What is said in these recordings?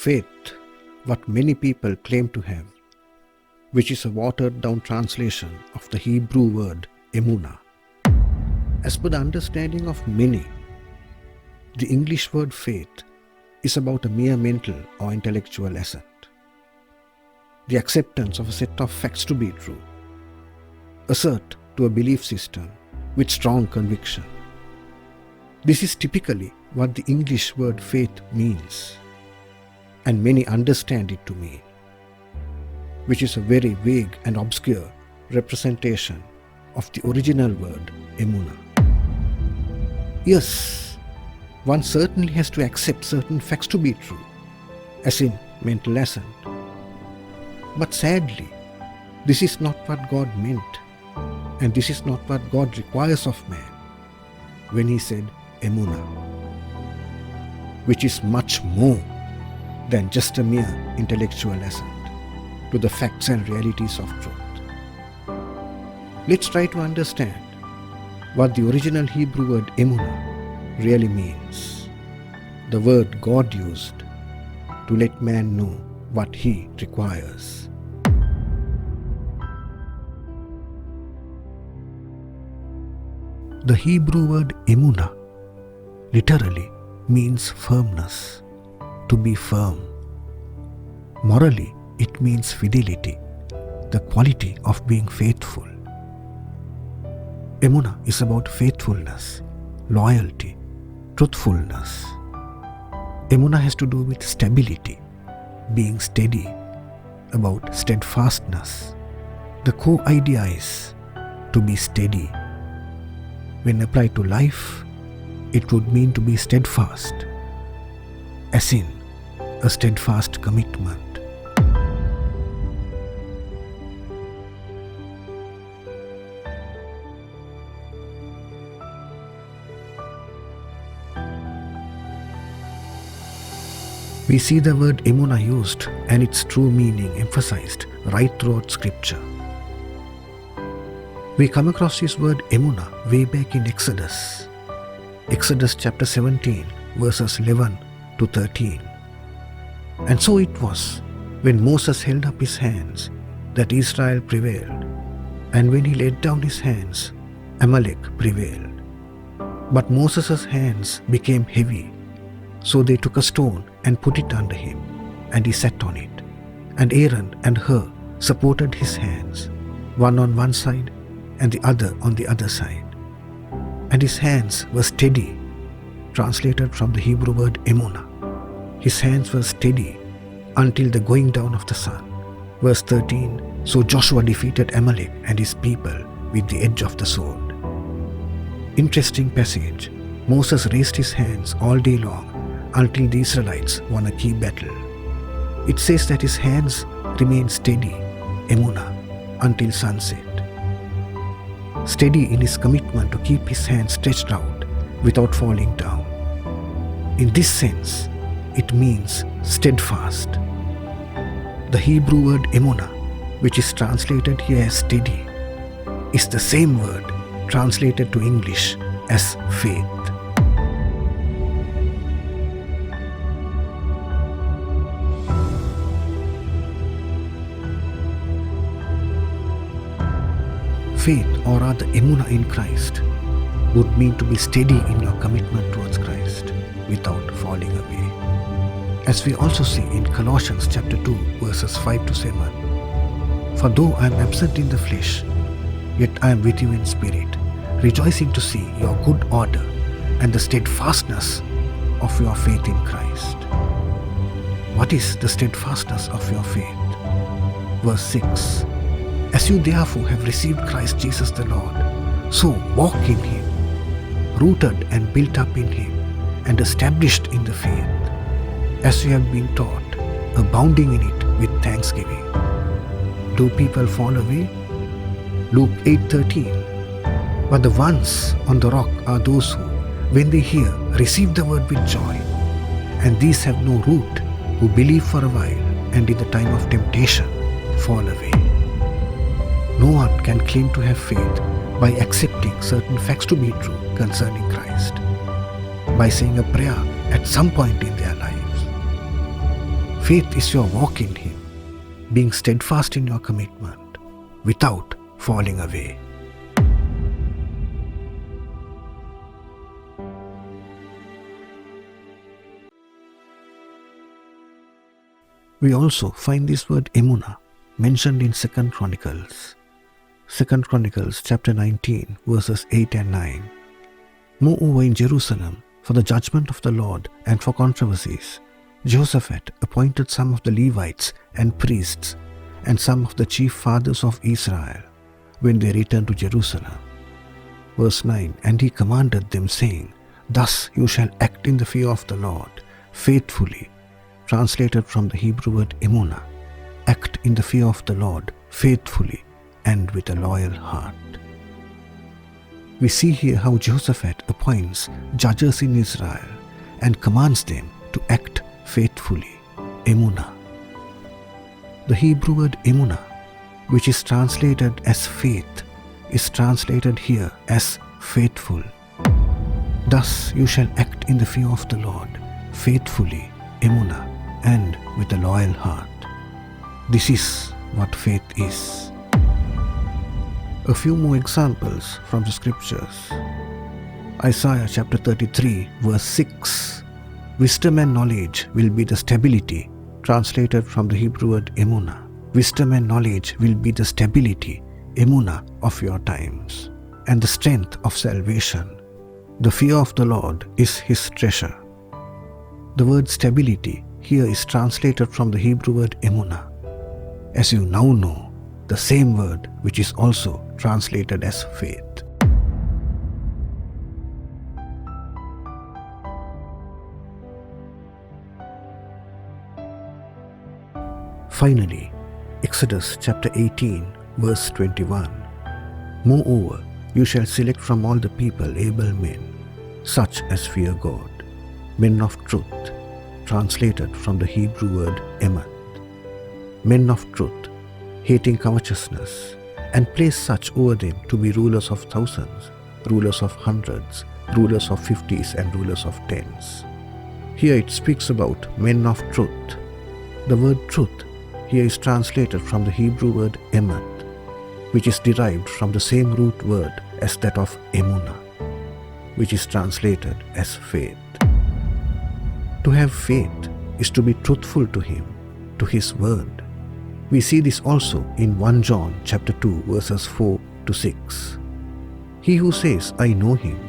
Faith, what many people claim to have, which is a watered-down translation of the Hebrew word emunah. As per the understanding of many, the English word faith is about a mere mental or intellectual assent. The acceptance of a set of facts to be true, assert to a belief system with strong conviction. This is typically what the English word faith means, and many understand it to mean, which is a very vague and obscure representation of the original word emunah. Yes, one certainly has to accept certain facts to be true, as in mental assent. But sadly, this is not what God meant, and this is not what God requires of man when He said emunah, which is much more than just a mere intellectual assent to the facts and realities of truth. Let's try to understand what the original Hebrew word emunah really means, the word God used to let man know what He requires. The Hebrew word emunah literally means firmness, to be firm. Morally, it means fidelity, the quality of being faithful. Emunah is about faithfulness, loyalty, truthfulness. Emunah has to do with stability, being steady, about steadfastness. The core idea is to be steady. When applied to life, it would mean to be steadfast, as in a steadfast commitment. We see the word emunah used and its true meaning emphasized right throughout Scripture. We come across this word emunah way back in Exodus chapter 17, verses 11 to 13. And so it was, when Moses held up his hands, that Israel prevailed, and when he laid down his hands, Amalek prevailed. But Moses' hands became heavy, so they took a stone and put it under him, and he sat on it. And Aaron and Hur supported his hands, one on one side and the other on the other side. And his hands were steady, translated from the Hebrew word emunah. His hands were steady until the going down of the sun. Verse 13, so Joshua defeated Amalek and his people with the edge of the sword. Interesting passage. Moses raised his hands all day long until the Israelites won a key battle. It says that his hands remained steady, emunah, until sunset. Steady in his commitment to keep his hands stretched out without falling down. In this sense, it means steadfast. The Hebrew word emunah, which is translated here as steady, is the same word translated to English as faith. Faith, or rather emunah in Christ, would mean to be steady in your commitment towards Christ without falling away. As we also see in Colossians chapter 2, verses 5 to 7. For though I am absent in the flesh, yet I am with you in spirit, rejoicing to see your good order and the steadfastness of your faith in Christ. What is the steadfastness of your faith? Verse 6. As you therefore have received Christ Jesus the Lord, so walk in Him, rooted and built up in Him, and established in the faith, as you have been taught, abounding in it with thanksgiving. Do people fall away? Luke 8:13. But the ones on the rock are those who, when they hear, receive the word with joy, and these have no root, who believe for a while, and in the time of temptation fall away. No one can claim to have faith by accepting certain facts to be true concerning Christ, by saying a prayer at some point in their lives. Faith is your walk in Him, being steadfast in your commitment without falling away. We also find this word emunah mentioned in 2 Chronicles. 2 Chronicles chapter 19 verses 8 and 9. Moreover in Jerusalem, for the judgment of the Lord and for controversies, Jehoshaphat appointed some of the Levites and priests and some of the chief fathers of Israel when they returned to Jerusalem. Verse 9. And he commanded them, saying, Thus you shall act in the fear of the Lord, faithfully. Translated from the Hebrew word emunah, act in the fear of the Lord faithfully and with a loyal heart. We see here how Jehoshaphat appoints judges in Israel and commands them to act faithfully, emunah. The Hebrew word emunah, which is translated as faith, is translated here as faithful. Thus you shall act in the fear of the Lord faithfully, emunah, and with a loyal heart. This is what faith is. A few more examples from the scriptures. Isaiah chapter 33 verse 6. Wisdom and knowledge will be the stability, translated from the Hebrew word emunah. Wisdom and knowledge will be the stability, emunah, of your times, and the strength of salvation. The fear of the Lord is His treasure. The word stability here is translated from the Hebrew word emunah. As you now know, the same word which is also translated as faith. Finally, Exodus chapter 18 verse 21. Moreover, you shall select from all the people able men, such as fear God, men of truth, translated from the Hebrew word emet. Men of truth, hating covetousness, and place such over them to be rulers of thousands, rulers of hundreds, rulers of 50s, and rulers of 10s. Here it speaks about men of truth. The word truth here is translated from the Hebrew word emet, which is derived from the same root word as that of emunah, which is translated as faith. To have faith is to be truthful to Him, to His word. We see this also in 1 John chapter 2 verses 4 to 6. He who says, I know Him,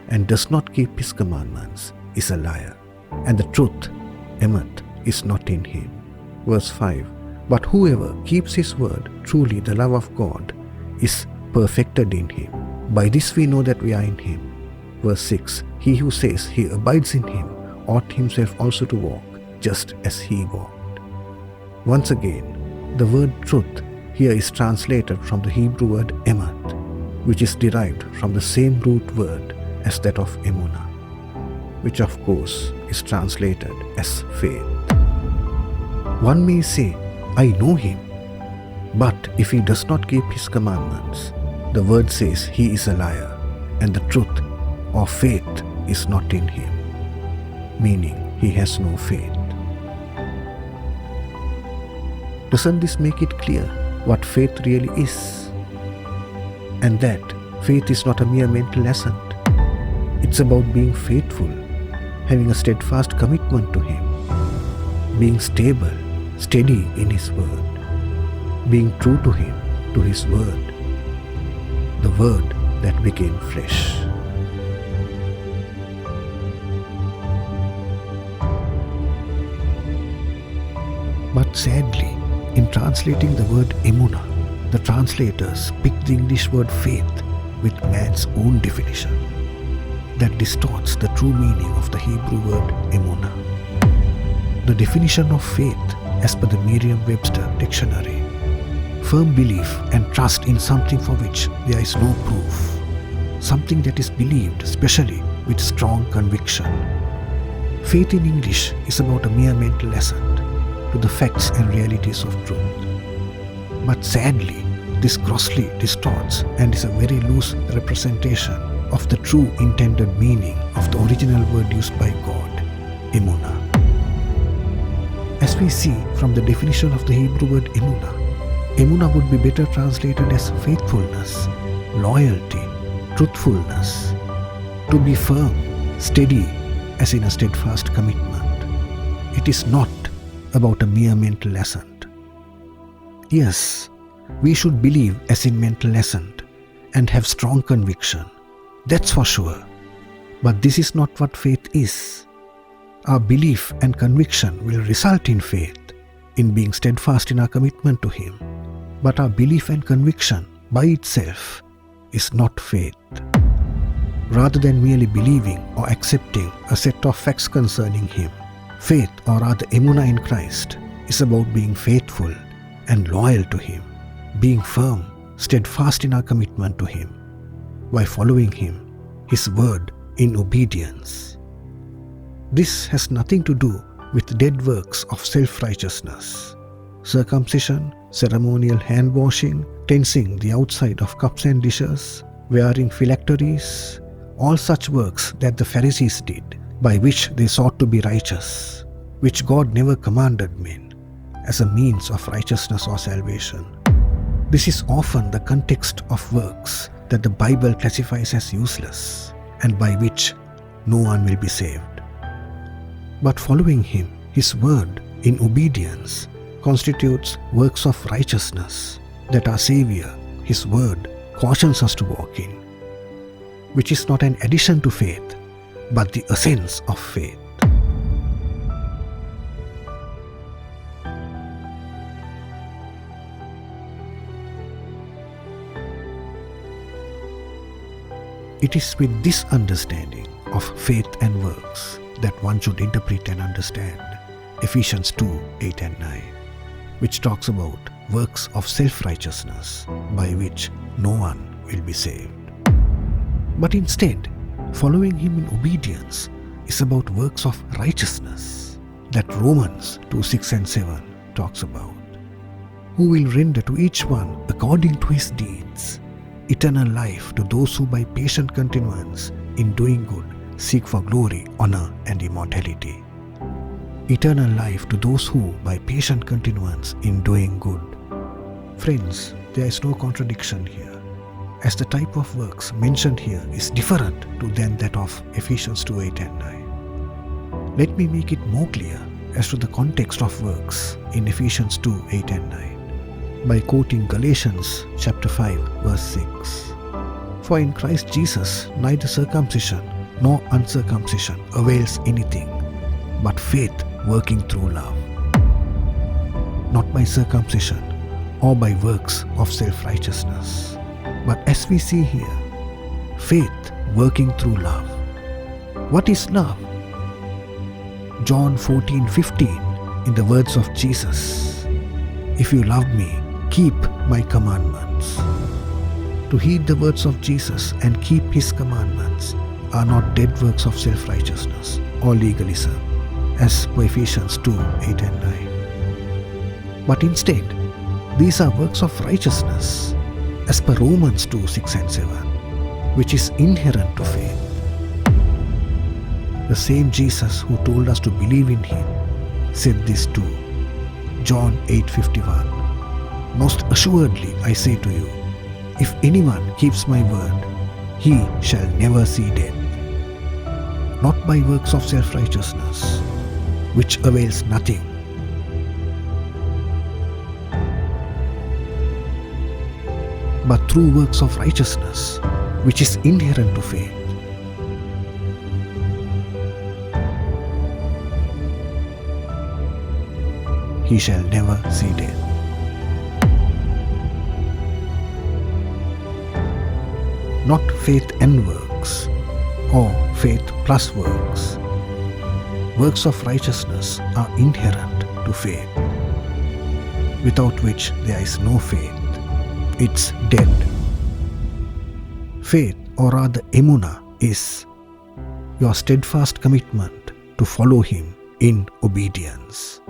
and does not keep His commandments is a liar, and the truth, emet, is not in him. Verse 5. But whoever keeps His word, truly the love of God is perfected in him. By this we know that we are in Him. Verse 6. He who says he abides in Him ought himself also to walk just as He walked. Once again, the word truth here is translated from the Hebrew word emet, which is derived from the same root word as that of emunah, which of course is translated as faith. One may say, I know Him, but if he does not keep His commandments, the word says he is a liar, and the truth or faith is not in him, meaning he has no faith. Doesn't this make it clear what faith really is? And that faith is not a mere mental assent. It's about being faithful, having a steadfast commitment to Him, being stable, steady in His word, being true to Him, to His word, the word that became flesh. But sadly, in translating the word emunah, the translators picked the English word faith with man's own definition that distorts the true meaning of the Hebrew word emunah. The definition of faith, as per the Merriam-Webster dictionary, firm belief and trust in something for which there is no proof, something that is believed, especially with strong conviction. Faith in English is about a mere mental assent to the facts and realities of truth. But sadly, this grossly distorts and is a very loose representation of the true intended meaning of the original word used by God, emunah. As we see from the definition of the Hebrew word emunah, emunah would be better translated as faithfulness, loyalty, truthfulness, to be firm, steady, as in a steadfast commitment. It is not about a mere mental assent. Yes, we should believe as in mental assent and have strong conviction. That's for sure. But this is not what faith is. Our belief and conviction will result in faith, in being steadfast in our commitment to Him. But our belief and conviction by itself is not faith. Rather than merely believing or accepting a set of facts concerning Him, faith, or rather emunah in Christ, is about being faithful and loyal to Him, being firm, steadfast in our commitment to Him, by following Him, His word, in obedience. This has nothing to do with dead works of self-righteousness. Circumcision, ceremonial hand-washing, tensing the outside of cups and dishes, wearing phylacteries, all such works that the Pharisees did, by which they sought to be righteous, which God never commanded men, as a means of righteousness or salvation. This is often the context of works that the Bible classifies as useless, and by which no one will be saved. But following Him, His word, in obedience, constitutes works of righteousness that our Savior, His word, cautions us to walk in, which is not an addition to faith, but the essence of faith. It is with this understanding of faith and works that one should interpret and understand Ephesians 2:8 and 9, which talks about works of self-righteousness by which no one will be saved. But instead, following Him in obedience is about works of righteousness that Romans 2:6 and 7 talks about, who will render to each one according to his deeds eternal life to those who by patient continuance in doing good seek for glory, honor, and immortality. Eternal life to those who by patient continuance in doing good. Friends, there is no contradiction here, as the type of works mentioned here is different than that of Ephesians 2:8 and 9. Let me make it more clear as to the context of works in Ephesians 2:8 and 9 by quoting Galatians chapter 5 verse 6. For in Christ Jesus neither circumcision nor uncircumcision avails anything, but faith working through love. Not by circumcision or by works of self-righteousness, but as we see here, faith working through love. What is love? John 14:15 in the words of Jesus, "If you love me, keep my commandments." To heed the words of Jesus and keep His commandments are not dead works of self-righteousness or legalism, as per Ephesians 2:8 and 9. But instead, these are works of righteousness, as per Romans 2:6 and 7, which is inherent to faith. The same Jesus who told us to believe in Him said this too. John 8:51. Most assuredly I say to you, if anyone keeps my word, he shall never see death. Not by works of self-righteousness, which avails nothing, but through works of righteousness, which is inherent to faith. He shall never see death. Not faith and works, or faith plus works. Works of righteousness are inherent to faith, without which there is no faith. It's dead. Faith, or rather emunah, is your steadfast commitment to follow Him in obedience.